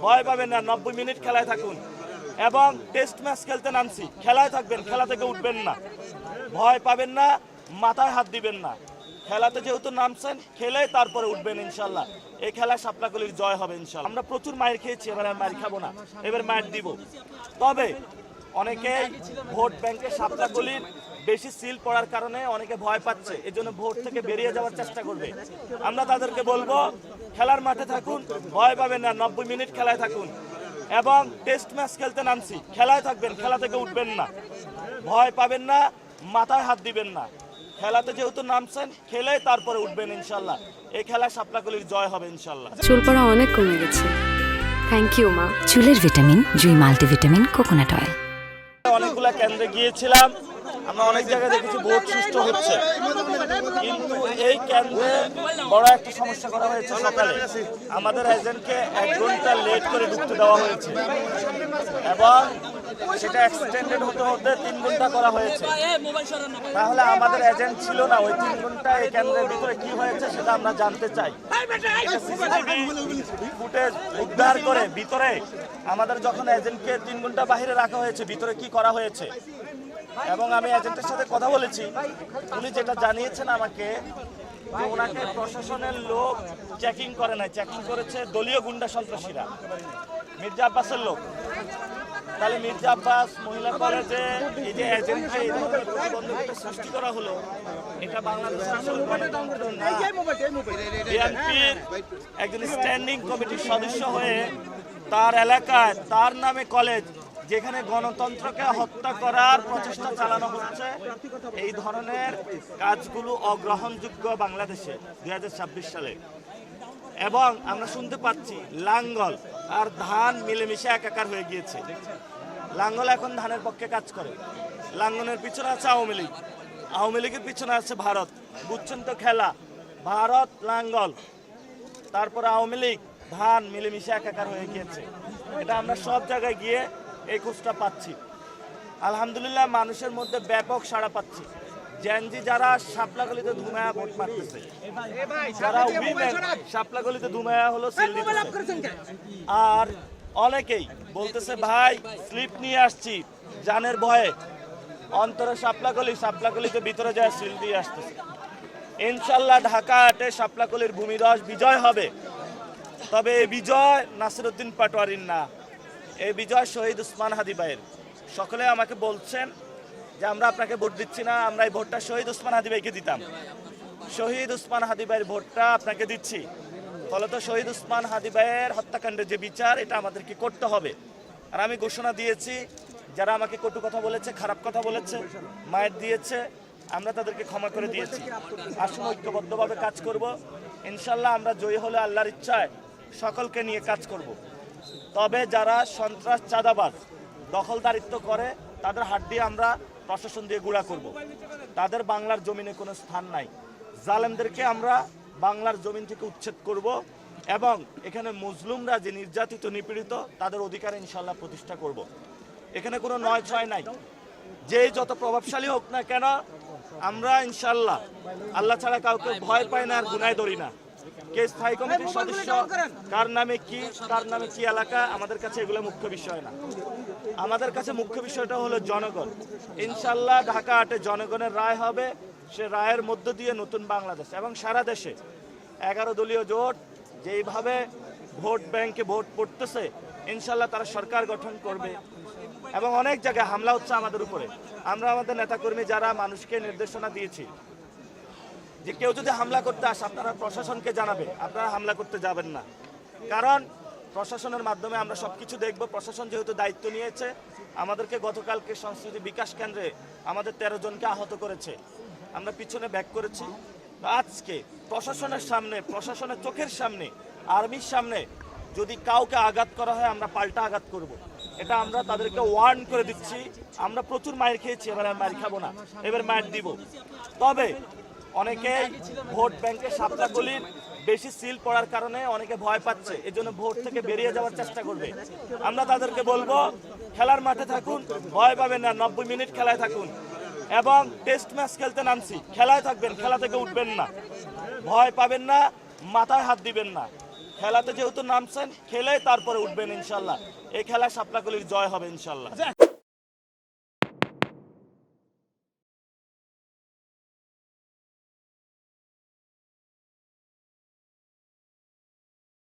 ভয় পাবেন না, 90 মিনিট খেলায় থাকুন। এবং টেস্ট ম্যাচ খেলতে নামছি, খেলায় থাকবেন, খেলা থেকে উঠবেন না, ভয় পাবেন না, মাথায় হাত দিবেন না। খেলাতে যেহেতু নামছেন, খেলে তারপরে উঠবেন ইনশাল্লাহ। এই খেলায় শাপলাকলির জয় হবে ইনশাল্লাহ। আমরা প্রচুর মাইর খেয়েছি, এবার আর মাইর খাবো না, এবার মাইর দিব। তবে অনেকেই ভোট ব্যাংকে শাপলাকলির বেশি সিল পড়ার কারণে অনেকে ভয় পাচ্ছে, এজন্য ভোট থেকে বেরিয়ে যাওয়ার চেষ্টা করবে। আমরা তাদেরকে বলবো, খেলার মাঠে থাকুন, ভয় পাবেন না, 90 মিনিট খেলায় থাকুন। এবং টেস্ট ম্যাচ খেলতে নামছি, খেলায় থাকবেন, খেলা থেকে উঠবেন না, ভয় পাবেন না, মাথায় হাত দিবেন না। খেলাতে যেহেতু নামছেন, খেলে তারপরে উঠবেন ইনশাল্লাহ। এই খেলায় শাপলাকলির জয় হবে ইনশাল্লাহ। চুল পড়া অনেক কমে গেছে, থ্যাংক ইউ মা। চুলের ভিটামিন জুই মাল্টিভিটামিন কোকোনাট অয়েল। অনেকগুলা কেন্দ্রে গিয়েছিলাম, আমরা অনেক জায়গায় দেখেছি ভোট সুষ্ঠু হচ্ছে, কিন্তু এই কেন্দ্রে বড় একটা সমস্যা করা হয়েছে। সকালে আমাদের এজেন্টকে 1 ঘন্টা লেট করে ঢুকতে দেওয়া হয়েছে এবং সেটা এক্সটেন্ডেড হতে হতে 3 ঘন্টা করা হয়েছে। তাহলে আমাদের এজেন্ট ছিল না, ওই 3 ঘন্টা এই কেন্দ্রের ভিতরে কি হয়েছে সেটা আমরা জানতে চাই। ফুটেজ উদ্ধার করে ভিতরে আমাদের যখন এজেন্টকে 3 ঘন্টা বাহিরে রাখা হয়েছে, ভিতরে কি করা হয়েছে। এবং আমি এজেন্টের সাথে কথা বলেছি, উনি যেটা জানিয়েছেন আমাকে, যে ওনাকে প্রশাসনের লোক চেকিং করে নাই, চেকিং করেছে দলীয় গুন্ডা সন্ত্রাসীরা, মির্জা আব্বাসের লোক। তাহলে মির্জা আব্বাস মহিলা কলেজে এই যে এজেন্টে এই ধরনের প্রতিবন্ধকতা সৃষ্টি করা হলো, এটা বাংলাদেশের আসল গণতন্ত্র না। বিএনপির একজন স্ট্যান্ডিং কমিটির সদস্য হয়ে তার এলাকায় তার নামে কলেজ, যেখানে গণতন্ত্রকে হত্যা করার প্রচেষ্টা চালানো হচ্ছে, এই ধরনের কাজগুলো অগ্রহণযোগ্য বাংলাদেশে 2026 সালে। এবং আমরা শুনতে পাচ্ছি লাঙ্গল আর ধান মিলেমিশে একাকার হয়ে গিয়েছে। লাঙ্গল এখন ধানের পক্ষে কাজ করে, লাঙ্গলের পিছনে আছে আওয়ামী লীগ, আওয়ামী লীগের পিছনে আছে ভারত। বুঝছেন তো খেলা, ভারত লাঙ্গল, তারপরে আওয়ামী লীগ, ধান মিলেমিশে একাকার হয়ে গিয়েছে। এটা আমরা সব জায়গায় গিয়ে এই খোঁজটা পাচ্ছি। আলহামদুলিল্লাহ মানুষের মধ্যে ব্যাপক সাড়া পাচ্ছি। জেনজি যারা শাপলাকলিতে ধুমায়া ভোট মারতেছে, যারা উইমেন শাপলাকলিতে ধুমায়া হলো সিল দিতেছে। আর অনেকেই বলতেছে ভাই স্লিপ নিয়ে আসছি জানের ভয়ে, অন্তরে শাপলাকলিতে ভিতরে যায় সিল দিয়ে আসতেছে। ইনশাল্লাহ ঢাকা আটে শাপলাকলির ভূমিধস বিজয় হবে। তবে এই বিজয় নাসিরউদ্দিন পাটোয়ারির না, এই বিজয় শহীদ উসমান হাদি ভাইয়ের। সকলে আমাকে বলছেন যে আমরা আপনাকে ভোট দিচ্ছি না, আমরা এই ভোটটা শহীদ উসমান হাদি ভাইকে দিতাম। শহীদ উসমান হাদি ভাইয়ের ভোটটা আপনাকে দিচ্ছি। ফলত শহীদ উসমান হাদি ভাইয়ের হত্যাকাণ্ডের যে বিচার, এটা আমাদেরকে করতে হবে। আর আমি ঘোষণা দিয়েছি, যারা আমাকে কটু কথা বলেছে, খারাপ কথা বলেছে, মায়ের দিয়েছে, আমরা তাদেরকে ক্ষমা করে দিয়েছি। আসুন ঐক্যবদ্ধভাবে কাজ করব। ইনশাল্লাহ আমরা জয়ী হলে আল্লাহর ইচ্ছায় সকলকে নিয়ে কাজ করব। তবে যারা সন্ত্রাস, চাঁদাবাজ, দখলদারিত্ব করে, তাদের হাত দিয়ে আমরা প্রশাসন দিয়ে গুঁড়া করব। তাদের বাংলার জমিনে কোনো স্থান নাই। জালেমদেরকে আমরা বাংলার জমিন থেকে উচ্ছেদ করব এবং এখানে মুসলিমরা যে নির্যাতিত, নিপীড়িত, তাদের অধিকার ইনশাল্লাহ প্রতিষ্ঠা করব। এখানে কোনো নয় ছয় নাই। যেই যত প্রভাবশালী হোক না কেন, আমরা ইনশাল্লাহ আল্লাহ ছাড়া কাউকে ভয় পাই না আর গুনায় ধরি না। কে স্থায়ী কমিটির সদস্য, কার নামে কি এলাকা, আমাদের কাছে এগুলো মুখ্য বিষয় না। আমাদের কাছে মুখ্য বিষয়টা হলো জনগণ। ইনশাল্লাহ ঢাকা আটে জনগণের রায় হবে, সে রায়ের মধ্য দিয়ে নতুন বাংলাদেশ এবং সারা দেশে 11 দলীয় জোট যেইভাবে ভোট ব্যাংকে ভোট পড়তেছে, ইনশাল্লাহ তারা সরকার গঠন করবে। এবং অনেক জায়গায় হামলা হচ্ছে আমাদের উপরে। আমরা আমাদের নেতাকর্মী যারা মানুষকে নির্দেশনা দিয়েছি যে কেউ যদি হামলা করতে আসে, আপনারা প্রশাসনকে জানাবে, আপনারা হামলা করতে যাবেন না। কারণ প্রশাসনের মাধ্যমে আমরা সবকিছু দেখব। প্রশাসন যেহেতু দায়িত্ব নিয়েছে, আমাদেরকে গতকালকে সংস্কৃতি বিকাশ কেন্দ্রে আমাদের 13 জনকে আহত করেছে, আমরা পিছনে ব্যাক করেছি। আজকে প্রশাসনের সামনে, প্রশাসনের চোখের সামনে, আর্মির সামনে যদি কাউকে আঘাত করা হয়, আমরা পাল্টা আঘাত করব। এটা আমরা তাদেরকে ওয়ার্ন করে দিচ্ছি। আমরা প্রচুর মাইর খেয়েছি, এবার আর মাইর খাবো না, এবার মাইর দিব। তবে অনেকেই ভোট ব্যাংকে শাপলাকলির বেশি সিল পড়ার কারণে অনেকে ভয় পাচ্ছে, এজন্য ভোট থেকে বেরিয়ে যাওয়ার চেষ্টা করবে। আমরা তাদেরকে বলবো, খেলার মাঠে থাকুন, ভয় পাবেন না, 90 মিনিট খেলায় থাকুন। এবং টেস্ট ম্যাচ খেলতে নামছি, খেলায় থাকবেন, খেলা থেকে উঠবেন না, ভয় পাবেন না, মাথায় হাত দিবেন না। খেলাতে যেহেতু নামছেন খেলে তারপরে উঠবেন ইনশাল্লাহ। এই খেলা শাপলাকলির জয় হবে ইনশাল্লাহ।